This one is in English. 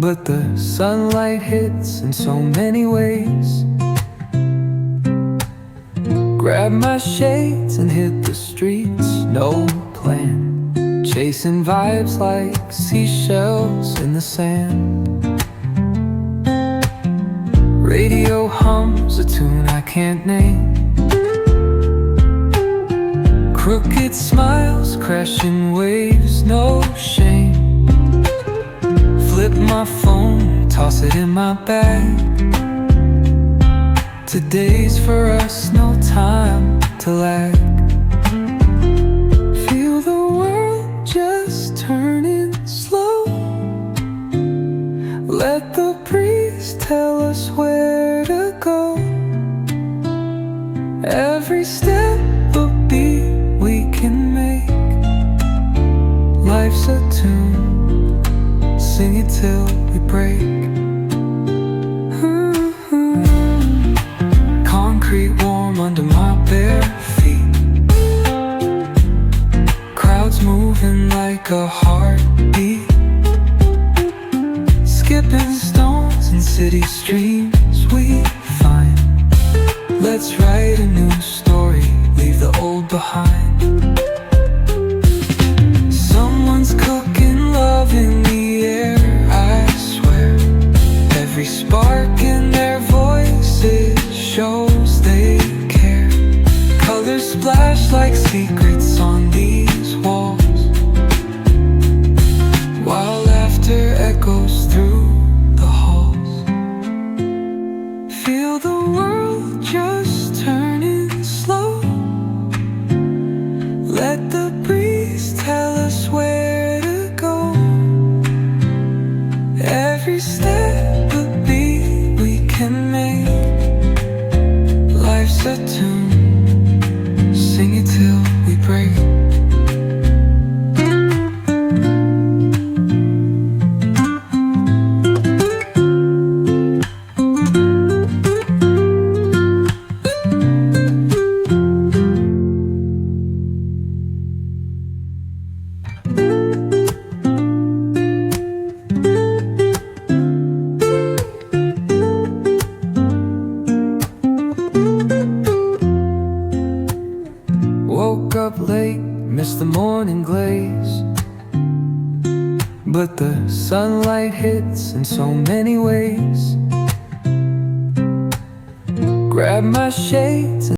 but the sunlight hits in so many ways. Grab my shades and hit the streets, no plan, chasing vibes like seashells in the sand. Radio hums a tune I can't name. Crooked smiles, crashing waves, no shame. Flip my phone, toss it in my bag. Today's for us, no time to lag. Feel the world just turning slow. Let the breeze tell us where to go. Every step a beat we can make. Life's a tune, sing it till we break. Concrete warm under my bare feet. Crowds moving like a heartbeat. Skipping stones in city streams we find. Let's write a new story, leave the old behind. Someone's cooking love in the air, I swear. Every spark in their voices shows they care. Colors splash like secrets on these walls, while laughter echoes through the halls. Feel the world just turning slow. Let the breeze tell us where to go. Every step a beat we can make. Life's a tune, sing it till we break. Woke up late, missed the morning glaze, but the sunlight hits in so many ways. Grab my shades